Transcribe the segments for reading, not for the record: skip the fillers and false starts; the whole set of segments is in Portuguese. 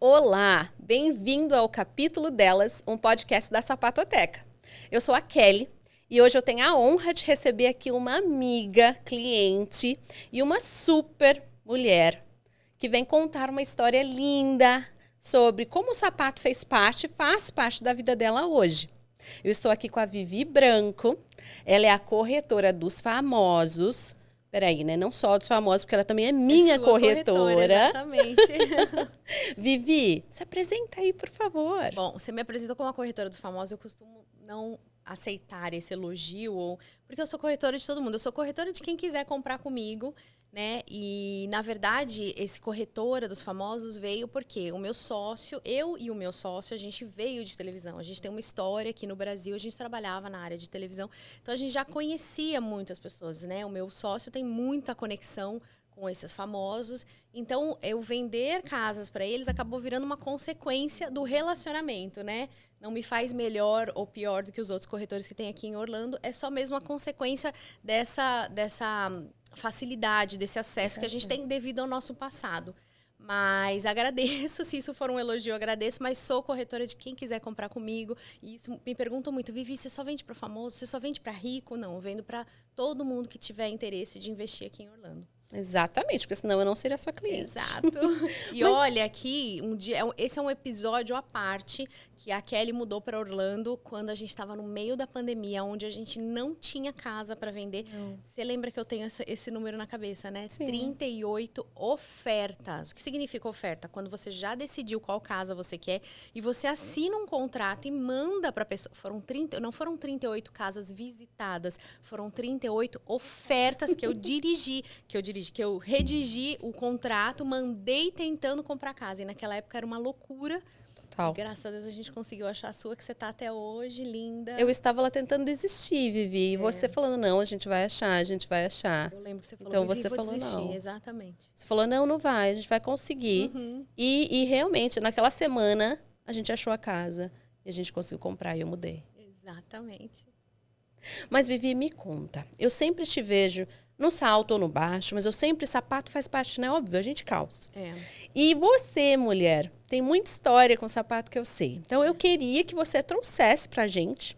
Olá, bem-vindo ao Capítulo Delas, um podcast da Sapatoteca. Eu sou a Kelly e hoje eu tenho a honra de receber aqui uma amiga, cliente e uma super mulher que vem contar uma história linda sobre como o sapato faz parte da vida dela hoje. Eu estou aqui com a Vivi Branco, ela é a corretora dos famosos. Peraí, né? Não só dos famosos, porque ela também é minha corretora. Exatamente. Vivi, se apresenta aí, por favor. Bom, você me apresentou como a corretora dos famosos, eu costumo não aceitar esse elogio, porque eu sou corretora de todo mundo. Eu sou corretora de quem quiser comprar comigo, né? E, na verdade, esse corretora dos famosos veio porque o meu sócio, eu e o meu sócio, a gente veio de televisão. A gente tem uma história aqui no Brasil, a gente trabalhava na área de televisão. Então, a gente já conhecia muitas pessoas, né? O meu sócio tem muita conexão com esses famosos. Então, eu vender casas para eles acabou virando uma consequência do relacionamento, né? Não me faz melhor ou pior do que os outros corretores que tem aqui em Orlando. É só mesmo a consequência dessa facilidade, desse acesso que a gente tem devido ao nosso passado. Mas agradeço, se isso for um elogio, eu agradeço, mas sou corretora de quem quiser comprar comigo. E isso me perguntam muito, Vivi, você só vende para famoso? Você só vende para rico? Não, eu vendo para todo mundo que tiver interesse de investir aqui em Orlando. Exatamente, porque senão eu não seria sua cliente. Exato. E olha, aqui, esse é um episódio à parte que a Kelly mudou para Orlando quando a gente estava no meio da pandemia, onde a gente não tinha casa para vender. Você lembra que eu tenho esse número na cabeça, né? Sim. 38 ofertas. O que significa oferta? Quando você já decidiu qual casa você quer e você assina um contrato e manda para a pessoa. Não foram 38 casas visitadas, foram 38 ofertas que eu redigi o contrato, mandei tentando comprar casa. E naquela época era uma loucura. Total. E graças a Deus a gente conseguiu achar a sua, que você tá até hoje, linda. Eu estava lá tentando desistir, Vivi. E você falando, não, a gente vai achar, a gente vai achar. Eu lembro que você falou, então Vivi, você vou falou desistir. não. Exatamente. Você falou, não vai, a gente vai conseguir. E realmente, naquela semana, a gente achou a casa. E a gente conseguiu comprar e eu mudei. Exatamente. Mas, Vivi, me conta. Eu sempre te vejo no salto ou no baixo, mas sapato faz parte, né? Óbvio, a gente calça. E você, mulher, tem muita história com sapato que eu sei. Então, eu queria que você trouxesse pra gente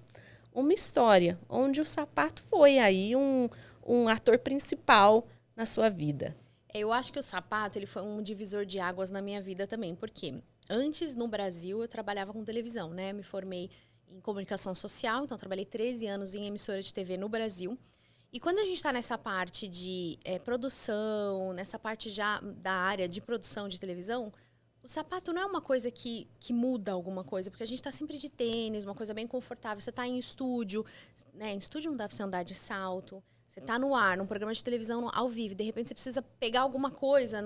uma história onde o sapato foi aí um ator principal na sua vida. Eu acho que o sapato, ele foi um divisor de águas na minha vida também, porque antes, no Brasil, eu trabalhava com televisão, né? Me formei em comunicação social, então trabalhei 13 anos em emissora de TV no Brasil. E quando a gente está nessa parte de produção, nessa parte já da área de produção de televisão, o sapato não é uma coisa que muda alguma coisa, porque a gente está sempre de tênis, uma coisa bem confortável. Você está em estúdio, né? Em estúdio não dá para você andar de salto. Você está no ar, num programa de televisão ao vivo, de repente você precisa pegar alguma coisa,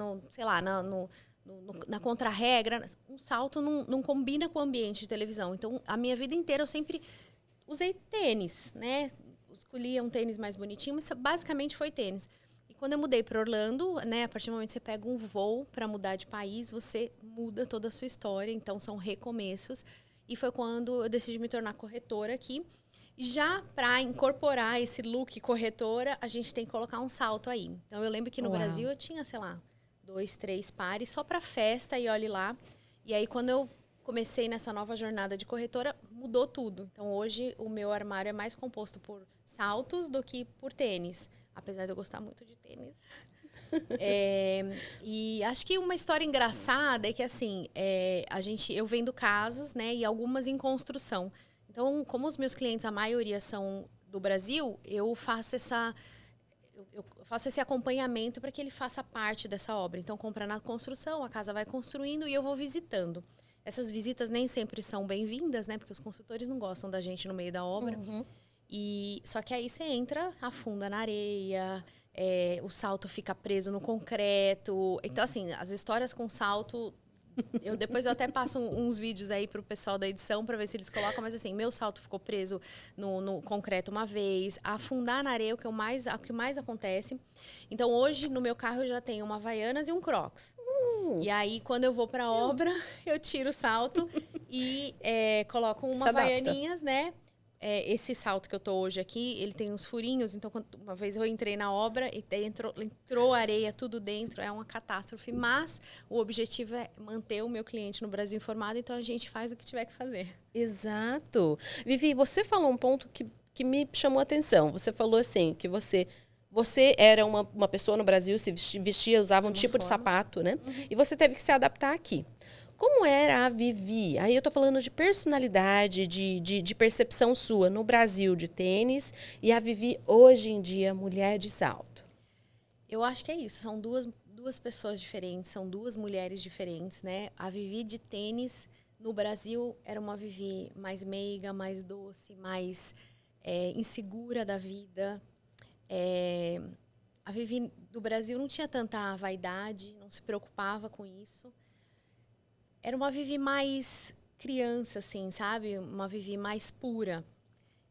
na contra-regra. Um salto não combina com o ambiente de televisão. Então, a minha vida inteira eu sempre usei tênis, né? Escolhia um tênis mais bonitinho, mas basicamente foi tênis. E quando eu mudei para Orlando, né, a partir do momento que você pega um voo para mudar de país, você muda toda a sua história, então são recomeços. E foi quando eu decidi me tornar corretora aqui. Já para incorporar esse look corretora, a gente tem que colocar um salto aí. Então eu lembro que no Brasil eu tinha, 2, 3 pares só para festa e olhe lá. E aí quando eu comecei nessa nova jornada de corretora, mudou tudo. Então, hoje, o meu armário é mais composto por saltos do que por tênis. Apesar de eu gostar muito de tênis. E acho que uma história engraçada é que, assim, eu vendo casas, né? E algumas em construção. Então, como os meus clientes, a maioria são do Brasil, eu faço esse acompanhamento para que ele faça parte dessa obra. Então, compra na construção, a casa vai construindo e eu vou visitando. Essas visitas nem sempre são bem-vindas, né? Porque os consultores não gostam da gente no meio da obra. Só que aí você entra, afunda na areia, o salto fica preso no concreto. Então, assim, as histórias com salto... Depois eu até passo uns vídeos aí pro pessoal da edição para ver se eles colocam. Mas, assim, meu salto ficou preso no concreto uma vez. Afundar na areia é o que mais acontece. Então, hoje, no meu carro, eu já tenho uma Havaianas e um Crocs. E aí, quando eu vou pra obra, eu tiro o salto e coloco uma Havaianinhas, né? esse salto que eu tô hoje aqui, ele tem uns furinhos, então uma vez eu entrei na obra e daí entrou areia, tudo dentro, é uma catástrofe, mas o objetivo é manter o meu cliente no Brasil informado, então a gente faz o que tiver que fazer. Exato. Vivi, você falou um ponto que me chamou a atenção. Você falou assim, que você era uma pessoa no Brasil, se vestia, usava um tipo de sapato, né? Uhum. E você teve que se adaptar aqui. Como era a Vivi? Aí eu tô falando de personalidade, de percepção sua no Brasil de tênis e a Vivi hoje em dia, mulher de salto. Eu acho que é isso. São duas pessoas diferentes, são duas mulheres diferentes, né? A Vivi de tênis no Brasil era uma Vivi mais meiga, mais doce, mais insegura da vida. A Vivi do Brasil não tinha tanta vaidade, não se preocupava com isso. Era uma Vivi mais criança, assim, sabe? Uma Vivi mais pura.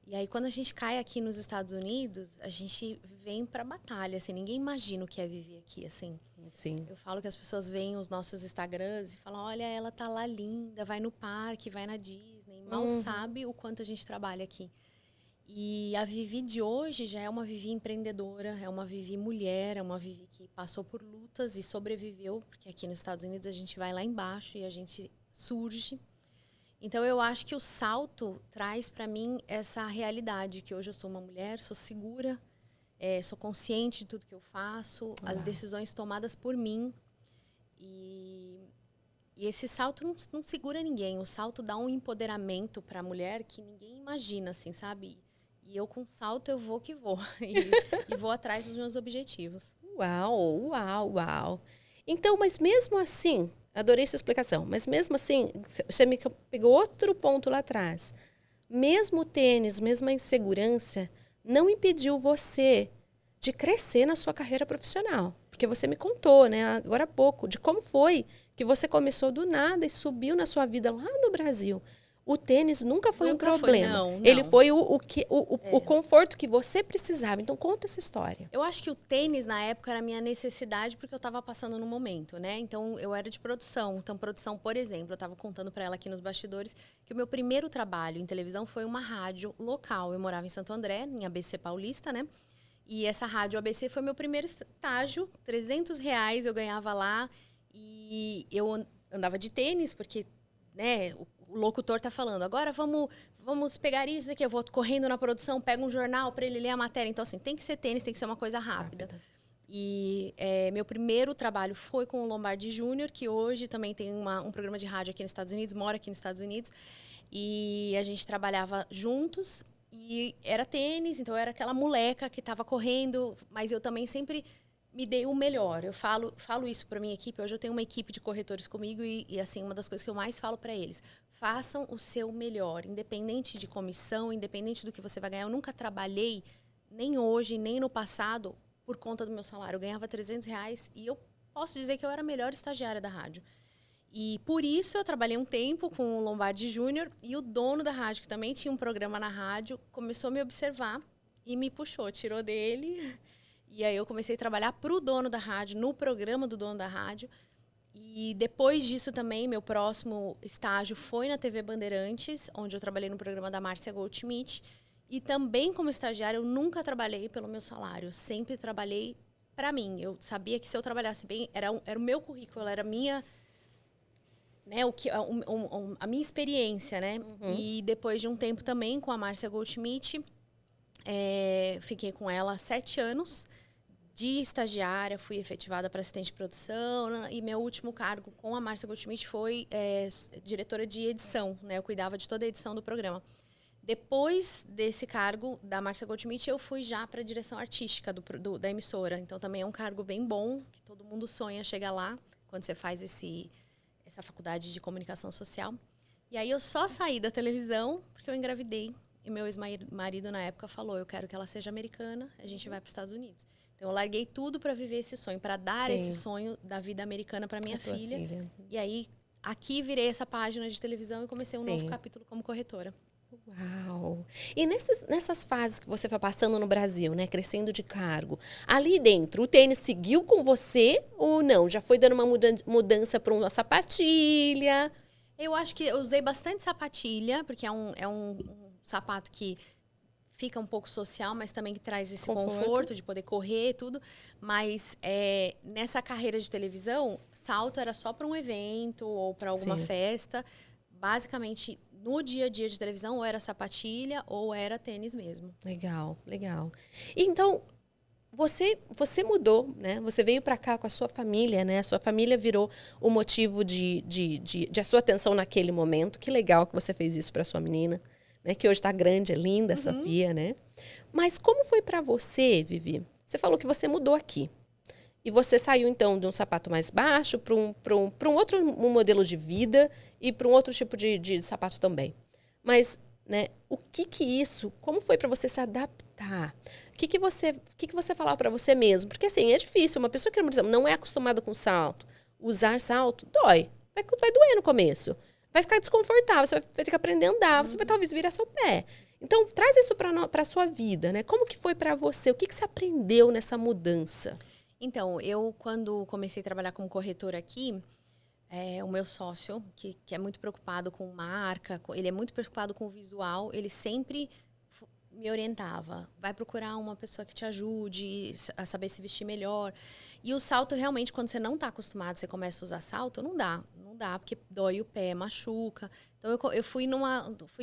E aí, quando a gente cai aqui nos Estados Unidos, a gente vem pra batalha, assim. Ninguém imagina o que é viver aqui, assim. Sim. Eu falo que as pessoas veem os nossos Instagrams e falam, olha, ela tá lá linda, vai no parque, vai na Disney. Mal sabe o quanto a gente trabalha aqui. E a Vivi de hoje já é uma Vivi empreendedora, é uma Vivi mulher, é uma Vivi que passou por lutas e sobreviveu, porque aqui nos Estados Unidos a gente vai lá embaixo e a gente surge. Então eu acho que o salto traz para mim essa realidade, que hoje eu sou uma mulher, sou segura, sou consciente de tudo que eu faço, as decisões tomadas por mim. E esse salto não segura ninguém, o salto dá um empoderamento para a mulher que ninguém imagina, assim, sabe? E eu, com salto, eu vou que vou. E vou atrás dos meus objetivos. Uau, uau, uau. Então, mas mesmo assim, adorei sua explicação, mas mesmo assim, você me pegou outro ponto lá atrás. Mesmo o tênis, mesmo a insegurança, não impediu você de crescer na sua carreira profissional. Porque você me contou, né, agora há pouco, de como foi que você começou do nada e subiu na sua vida lá no Brasil. O tênis nunca foi um problema. Não. Ele foi o conforto que você precisava. Então, conta essa história. Eu acho que o tênis, na época, era a minha necessidade porque eu estava passando no momento, né? Então, eu era de produção. Então, produção, por exemplo, eu estava contando para ela aqui nos bastidores que o meu primeiro trabalho em televisão foi uma rádio local. Eu morava em Santo André, em ABC Paulista, né? E essa rádio ABC foi meu primeiro estágio. R$300 eu ganhava lá. E eu andava de tênis, porque, né, o locutor tá falando, agora vamos pegar isso aqui, eu vou correndo na produção, pego um jornal para ele ler a matéria. Então, assim, tem que ser tênis, tem que ser uma coisa rápida. E meu primeiro trabalho foi com o Lombardi Júnior, que hoje também tem um programa de rádio aqui nos Estados Unidos, mora aqui nos Estados Unidos. E a gente trabalhava juntos e era tênis, então eu era aquela moleca que estava correndo, mas eu também sempre me dei o melhor. Eu falo isso para minha equipe. Hoje eu tenho uma equipe de corretores comigo e assim, uma das coisas que eu mais falo para eles, façam o seu melhor, independente de comissão, independente do que você vai ganhar. Eu nunca trabalhei, nem hoje, nem no passado, por conta do meu salário. Eu ganhava R$300 e eu posso dizer que eu era a melhor estagiária da rádio. E por isso eu trabalhei um tempo com o Lombardi Júnior e o dono da rádio, que também tinha um programa na rádio, começou a me observar e me puxou, tirou dele. E aí eu comecei a trabalhar para o dono da rádio, no programa do dono da rádio. E depois disso também, meu próximo estágio foi na TV Bandeirantes, onde eu trabalhei no programa da Márcia Goldschmidt. E também como estagiária, eu nunca trabalhei pelo meu salário. Eu sempre trabalhei para mim. Eu sabia que se eu trabalhasse bem, era o meu currículo, era a minha, né, a minha experiência, né? E depois de um tempo também com a Márcia Goldschmidt, fiquei com ela 7 anos. De estagiária, fui efetivada para assistente de produção e meu último cargo com a Márcia Goldschmidt foi diretora de edição, né? Eu cuidava de toda a edição do programa. Depois desse cargo da Márcia Goldschmidt, eu fui já para a direção artística da emissora. Então, também é um cargo bem bom, que todo mundo sonha chegar lá, quando você faz essa faculdade de comunicação social. E aí, eu só saí da televisão porque eu engravidei. E meu ex-marido, na época, falou, eu quero que ela seja americana, a gente vai para os Estados Unidos. Então, eu larguei tudo para viver esse sonho, para dar esse sonho da vida americana para minha filha. E aí, aqui virei essa página de televisão e comecei um novo capítulo como corretora. Uau! E nessas fases que você foi passando no Brasil, né, crescendo de cargo, ali dentro, o tênis seguiu com você ou não? Já foi dando uma mudança para uma sapatilha? Eu acho que eu usei bastante sapatilha, porque é um sapato que fica um pouco social, mas também que traz esse conforto de poder correr e tudo. Mas nessa carreira de televisão, salto era só para um evento ou para alguma festa. Basicamente, no dia a dia de televisão, ou era sapatilha ou era tênis mesmo. Legal, legal. Então, você mudou, né? Você veio para cá com a sua família, né? A sua família virou o motivo de a sua atenção naquele momento. Que legal que você fez isso para sua menina, né? Que hoje está grande, é linda, a Sofia, né? Mas como foi para você, Vivi? Você falou que você mudou aqui. E você saiu, então, de um sapato mais baixo para um outro modelo de vida e para um outro tipo de sapato também. Mas, né, como foi para você se adaptar? O que você falava para você mesmo? Porque, assim, é difícil. Uma pessoa que, por exemplo, não é acostumada com salto, usar salto, dói. Vai doer no começo. Vai ficar desconfortável, você vai ter que aprender a andar, você vai talvez virar seu pé. Então, traz isso para a sua vida, né? Como que foi para você? O que você aprendeu nessa mudança? Então, eu, quando comecei a trabalhar como corretora aqui, o meu sócio, que é muito preocupado com marca, ele é muito preocupado com o visual, ele sempre me orientava. Vai procurar uma pessoa que te ajude a saber se vestir melhor. E o salto, realmente, quando você não está acostumado, você começa a usar salto, não dá, porque dói o pé, machuca. Então, eu fui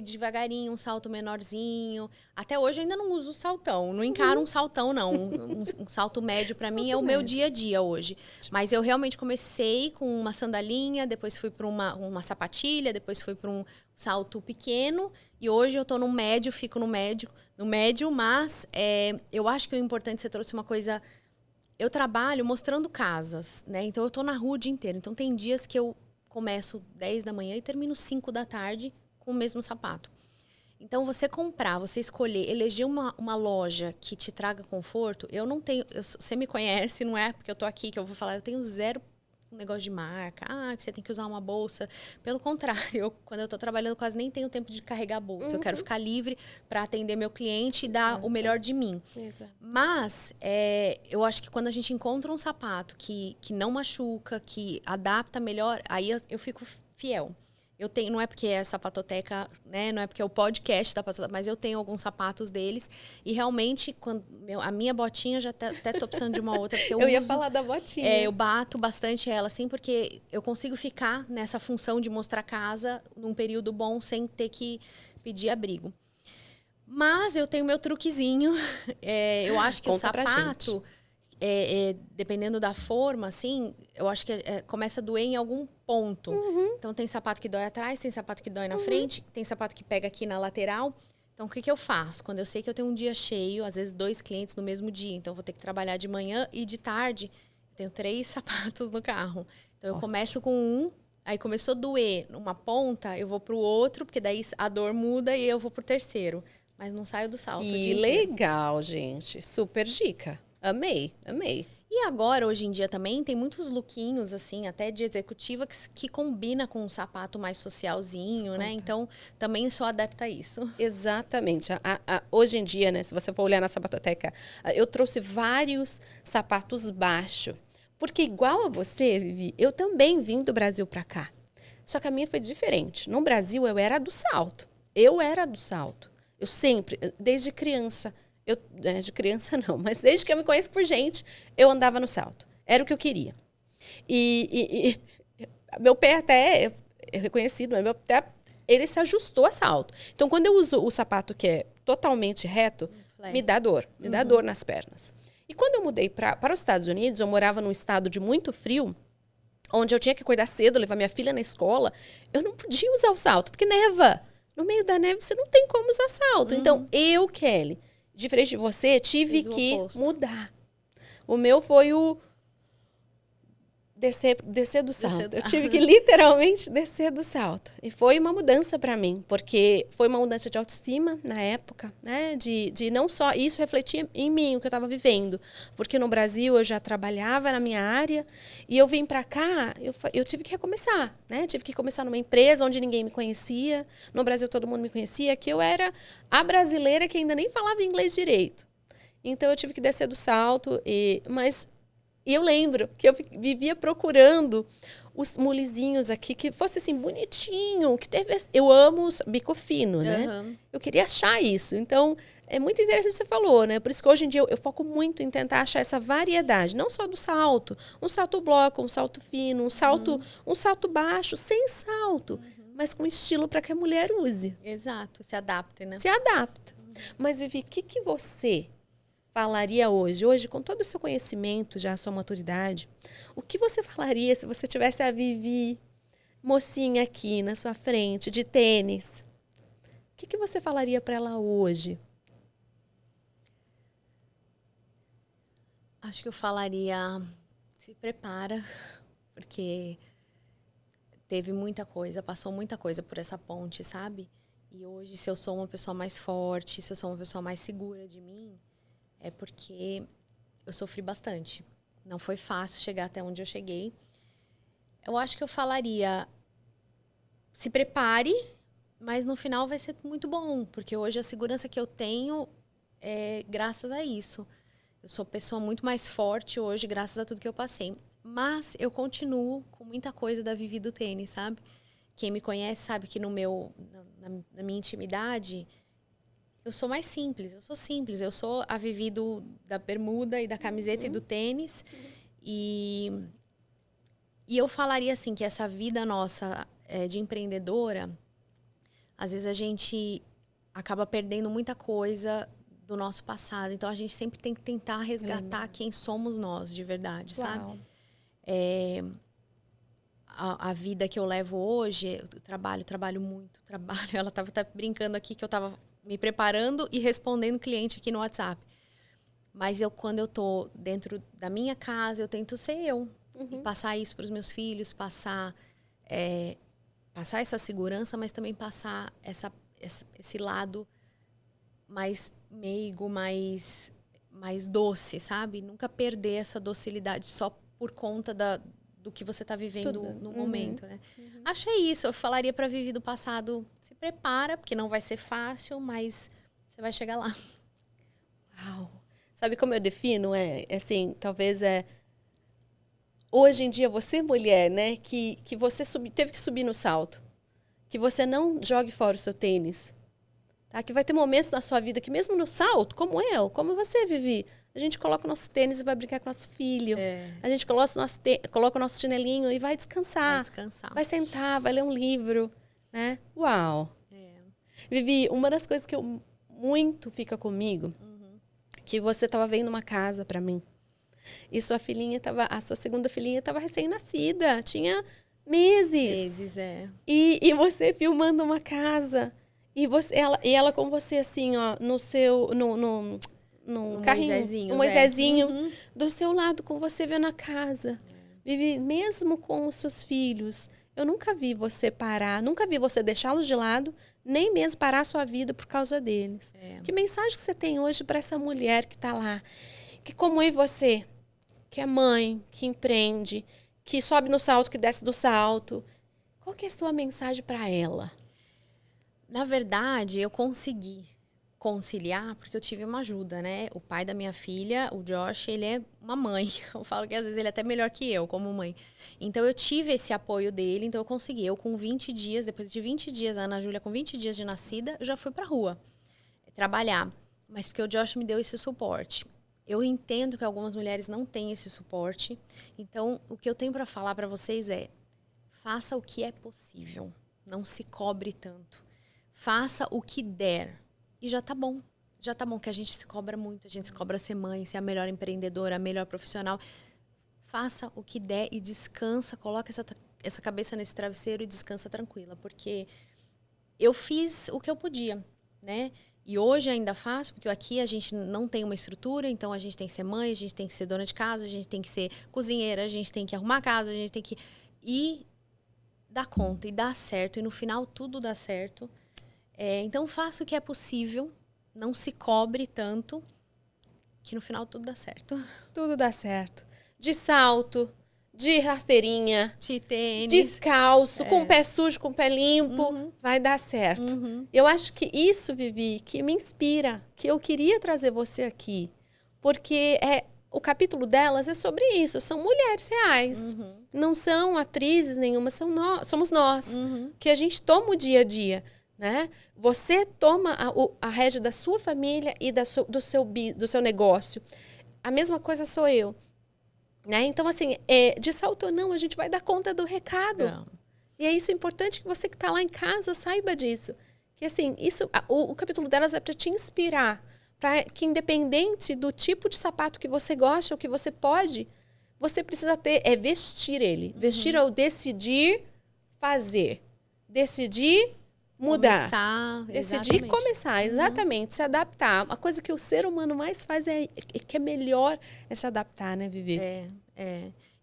devagarinho, um salto menorzinho. Até hoje, eu ainda não uso saltão. Não encaro um saltão, não. Um salto médio, para mim, é o meu dia a dia hoje. Mas eu realmente comecei com uma sandalinha, depois fui para uma sapatilha, depois fui para um salto pequeno. E hoje eu estou no médio, fico no médio, mas eu acho que o importante, você trouxe uma coisa... Eu trabalho mostrando casas, né? Então, eu estou na rua o dia inteiro. Então, tem dias que eu começo 10 da manhã e termino 5 da tarde com o mesmo sapato. Então, você comprar, você escolher, eleger uma loja que te traga conforto, eu não tenho... Você me conhece, não é porque eu tô aqui que eu vou falar, eu tenho zero negócio de marca, que você tem que usar uma bolsa. Pelo contrário, quando eu tô trabalhando, quase nem tenho tempo de carregar a bolsa. Eu quero ficar livre para atender meu cliente e dar o melhor de mim. Exato. Mas eu acho que quando a gente encontra um sapato que não machuca, que adapta melhor, aí eu fico fiel. Eu tenho, não é porque é Sapatoteca, né? Não é porque é o podcast da Sapatoteca, mas eu tenho alguns sapatos deles. E realmente, a minha botinha já até tô precisando de uma outra. Porque eu ia falar da botinha. Eu bato bastante ela, assim, porque eu consigo ficar nessa função de mostrar casa num período bom sem ter que pedir abrigo. Mas eu tenho meu truquezinho. Eu acho que Conta o sapato, dependendo da forma, assim, eu acho que começa a doer em algum ponto. Então, tem sapato que dói atrás, tem sapato que dói na frente, tem sapato que pega aqui na lateral. Então, o que eu faço? Quando eu sei que eu tenho um dia cheio, às vezes 2 clientes no mesmo dia, então eu vou ter que trabalhar de manhã e de tarde, eu tenho 3 sapatos no carro. Então, eu começo com um, aí começou a doer numa ponta, eu vou pro outro, porque daí a dor muda e eu vou pro terceiro. Mas não saio do salto. Que legal, gente. Super dica. Amei. E agora, hoje em dia também, tem muitos lookinhos, assim, até de executiva, que combina com um sapato mais socialzinho, né? Então, também sou adepta a isso. Exatamente. Hoje em dia, né, se você for olhar na Sapatoteca, eu trouxe vários sapatos baixos. Porque igual a você, Vivi, eu também vim do Brasil pra cá. Só que a minha foi diferente. No Brasil, eu era do salto. Eu sempre, desde criança... de criança não, mas desde que eu me conheço por gente, eu andava no salto. Era o que eu queria. E meu pé até é reconhecido, mas meu pé, ele se ajustou a salto. Então, quando eu uso o sapato que é totalmente reto, me dá dor nas pernas. E quando eu mudei para os Estados Unidos, eu morava num estado de muito frio, onde eu tinha que acordar cedo, levar minha filha na escola, eu não podia usar o salto, porque neva. No meio da neve, você não tem como usar salto. Então, Kelly, diferente de você, tive que mudar. O meu foi o descer do salto. Eu tive que literalmente descer do salto. E foi uma mudança para mim, porque foi uma mudança de autoestima na época, né? De não só isso refletir em mim, o que eu estava vivendo. Porque no Brasil eu já trabalhava na minha área e eu vim para cá, eu tive que recomeçar, né? Tive que começar numa empresa onde ninguém me conhecia. No Brasil todo mundo me conhecia, que eu era a brasileira que ainda nem falava inglês direito. Então eu tive que descer do salto, mas eu lembro que eu vivia procurando os mulizinhos aqui, que fosse assim, bonitinho, que teve... Eu amo bico fino, né? Eu queria achar isso. Então, é muito interessante o que você falou, né? Por isso que hoje em dia eu foco muito em tentar achar essa variedade, não só do salto, um salto bloco, um salto fino, um salto baixo, sem salto, mas com estilo para que a mulher use. Exato, se adapte, né? Se adapta. Mas, Vivi, o que você falaria hoje, com todo o seu conhecimento, já a sua maturidade, o que você falaria se você tivesse a Vivi mocinha aqui na sua frente, de tênis? O que você falaria para ela hoje? Acho que eu falaria, se prepara, porque teve muita coisa, passou muita coisa por essa ponte, sabe? E hoje, se eu sou uma pessoa mais forte, se eu sou uma pessoa mais segura de mim, é porque eu sofri bastante. Não foi fácil chegar até onde eu cheguei. Eu acho que eu falaria, se prepare, mas no final vai ser muito bom, porque hoje a segurança que eu tenho é graças a isso. Eu sou pessoa muito mais forte hoje, graças a tudo que eu passei. Mas eu continuo com muita coisa da Vivi do tênis, sabe? Quem me conhece sabe que na minha intimidade, eu sou mais simples. Eu sou simples. Eu sou a Vivi da bermuda e da camiseta e do tênis. E eu falaria assim, que essa vida nossa de empreendedora, às vezes a gente acaba perdendo muita coisa do nosso passado. Então, a gente sempre tem que tentar resgatar quem somos nós, de verdade, sabe? A vida que eu levo hoje, eu trabalho muito, Ela estava até brincando aqui que eu estava me preparando e respondendo cliente aqui no WhatsApp. Mas quando eu tô dentro da minha casa, eu tento ser eu. E passar isso para os meus filhos, passar essa segurança, mas também passar esse lado mais meigo, mais doce, sabe? Nunca perder essa docilidade só por conta do que você está vivendo no momento, né? Achei isso. Eu falaria para Vivi do passado, se prepara, porque não vai ser fácil, mas você vai chegar lá. Uau! Sabe como eu defino? Assim, talvez hoje em dia, você mulher, né? Que você teve que subir no salto. Que você não jogue fora o seu tênis. Tá? Que vai ter momentos na sua vida que mesmo no salto, como como você, Vivi, a gente coloca o nosso tênis e vai brincar com o nosso filho. A gente coloca o nosso chinelinho e vai descansar. Vai sentar, vai ler um livro. Né? Uau! Vivi, uma das coisas que muito fica comigo, que você estava vendo uma casa para mim. E a sua segunda filhinha estava recém-nascida. Tinha meses. E você filmando uma casa. E ela com você, assim, ó, no carrinho, um Moisésinho, do seu lado, com você vendo a casa. Vivi, mesmo com os seus filhos, eu nunca vi você parar, nunca vi você deixá-los de lado, nem mesmo parar a sua vida por causa deles. Que mensagem que você tem hoje para essa mulher que está lá, que como eu e você, que é mãe, que empreende, que sobe no salto, que desce do salto? Qual que é a sua mensagem para ela? Na verdade, eu consegui conciliar porque eu tive uma ajuda, né? O pai da minha filha, o Josh, ele é uma mãe. Eu falo que às vezes ele é até melhor que eu como mãe. Então eu tive esse apoio dele, então eu consegui. Eu com 20 dias, depois de 20 dias, a Ana Júlia com 20 dias de nascida, eu já fui pra rua trabalhar. Mas porque o Josh me deu esse suporte. Eu entendo que algumas mulheres não têm esse suporte. Então, o que eu tenho para falar para vocês é: faça o que é possível. Não se cobre tanto. Faça o que der. E já tá bom. Já tá bom, que a gente se cobra muito. A gente se cobra ser mãe, ser a melhor empreendedora, a melhor profissional. Faça o que der e descansa. Coloca essa cabeça nesse travesseiro e descansa tranquila. Porque eu fiz o que eu podia, né? E hoje ainda faço, porque aqui a gente não tem uma estrutura. Então a gente tem que ser mãe, a gente tem que ser dona de casa, a gente tem que ser cozinheira, a gente tem que arrumar a casa, a gente tem que... E dar conta, e dar certo. E no final tudo dá certo. Então faça o que é possível, não se cobre tanto, que no final tudo dá certo. Tudo dá certo. De salto, de rasteirinha, de tênis, descalço, com o pé sujo, com o pé limpo, vai dar certo. Eu acho que isso, Vivi, que me inspira, que eu queria trazer você aqui, porque o capítulo delas é sobre isso. São mulheres reais. Não são atrizes nenhuma, somos nós. Que a gente toma o dia a dia, né? Você toma a rédea da sua família e do seu negócio. A mesma coisa sou eu. Né? Então, assim, de salto ou não, a gente vai dar conta do recado. Não. E é isso importante que você que está lá em casa saiba disso. Que, assim, o capítulo delas é para te inspirar. Para que, independente do tipo de sapato que você gosta ou que você pode, você precisa vestir ele. Vestir ao decidir fazer. Decidir mudar. Decidir começar, exatamente. Se adaptar. A coisa que o ser humano mais faz que é melhor se adaptar, né, Vivi?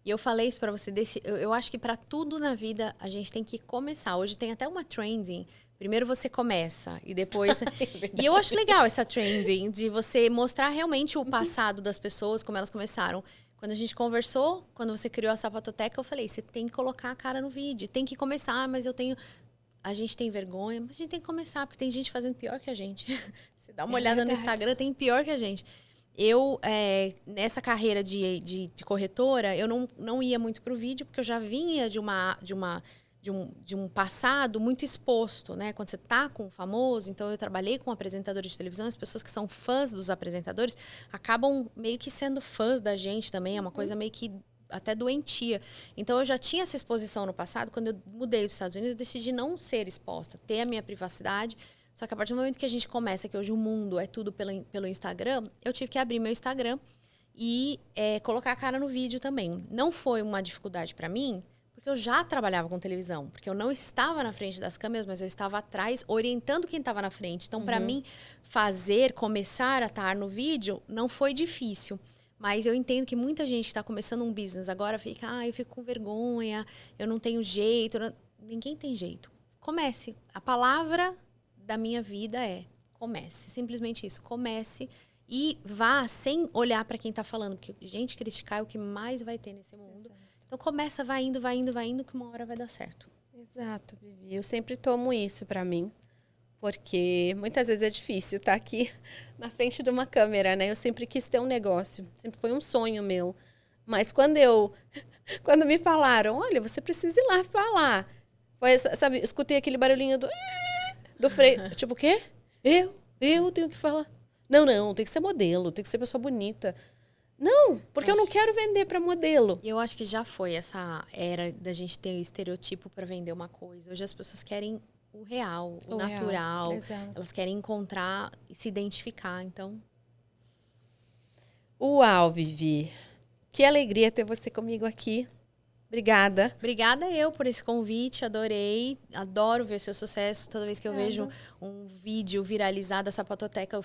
E eu falei isso pra você. Eu acho que pra tudo na vida a gente tem que começar. Hoje tem até uma trending. Primeiro você começa e depois... E eu acho legal essa trending de você mostrar realmente o passado das pessoas, como elas começaram. Quando a gente conversou, quando você criou a Sapatoteca, eu falei, você tem que colocar a cara no vídeo. Tem que começar, mas a gente tem vergonha, mas a gente tem que começar, porque tem gente fazendo pior que a gente. Você dá uma olhada no Instagram, tem pior que a gente. Eu, nessa carreira de corretora, eu não ia muito pro vídeo, porque eu já vinha de um passado muito exposto, né? Quando você tá com o famoso, então eu trabalhei com apresentadores de televisão, as pessoas que são fãs dos apresentadores acabam meio que sendo fãs da gente também, é uma coisa meio que até doentia. Então, eu já tinha essa exposição no passado. Quando eu mudei dos Estados Unidos, eu decidi não ser exposta, ter a minha privacidade. Só que a partir do momento que a gente começa, que hoje o mundo é tudo pelo Instagram, eu tive que abrir meu Instagram e colocar a cara no vídeo também. Não foi uma dificuldade para mim, porque eu já trabalhava com televisão. Porque eu não estava na frente das câmeras, mas eu estava atrás, orientando quem estava na frente. Então, para mim, começar a estar no vídeo, não foi difícil. Mas eu entendo que muita gente que está começando um business agora fica, eu fico com vergonha, eu não tenho jeito. Ninguém tem jeito. Comece. A palavra da minha vida é comece. Simplesmente isso. Comece e vá sem olhar para quem está falando. Porque gente criticar é o que mais vai ter nesse mundo. Exato. Então começa, vai indo, que uma hora vai dar certo. Exato, Vivi. Eu sempre tomo isso para mim. Porque muitas vezes é difícil estar aqui na frente de uma câmera, né? Eu sempre quis ter um negócio. Sempre foi um sonho meu. Mas quando me falaram, olha, você precisa ir lá falar. Foi, sabe, escutei aquele barulhinho do freio. Tipo, o quê? Eu tenho que falar. Não, tem que ser modelo, tem que ser pessoa bonita. Não, porque eu não quero vender para modelo. Eu acho que já foi essa era da gente ter estereotipo para vender uma coisa. Hoje as pessoas querem o real, o natural. Elas querem encontrar e se identificar, então... Uau, Vivi. Que alegria ter você comigo aqui. Obrigada. Obrigada eu por esse convite, adorei. Adoro ver seu sucesso. Toda vez que eu vejo um vídeo viralizado da Sapatoteca, eu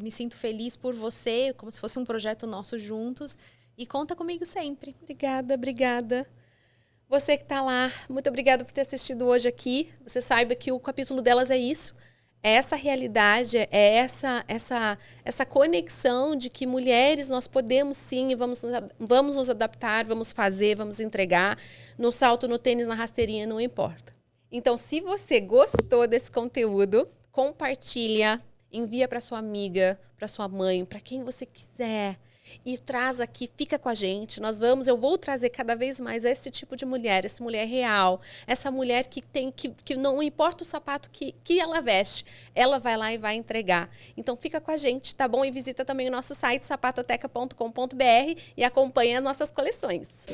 me sinto feliz por você, como se fosse um projeto nosso juntos. E conta comigo sempre. Obrigada. Você que está lá, muito obrigada por ter assistido hoje aqui. Você saiba que o capítulo delas é isso. É essa realidade, é essa conexão de que mulheres nós podemos sim e vamos nos adaptar, vamos fazer, vamos entregar. No salto, no tênis, na rasteirinha, não importa. Então, se você gostou desse conteúdo, compartilha, envia para sua amiga, para sua mãe, para quem você quiser. E traz aqui, fica com a gente. Eu vou trazer cada vez mais esse tipo de mulher, essa mulher real, essa mulher que não importa o sapato que ela veste, ela vai lá e vai entregar. Então fica com a gente, tá bom? E visita também o nosso site sapatoteca.com.br e acompanha nossas coleções.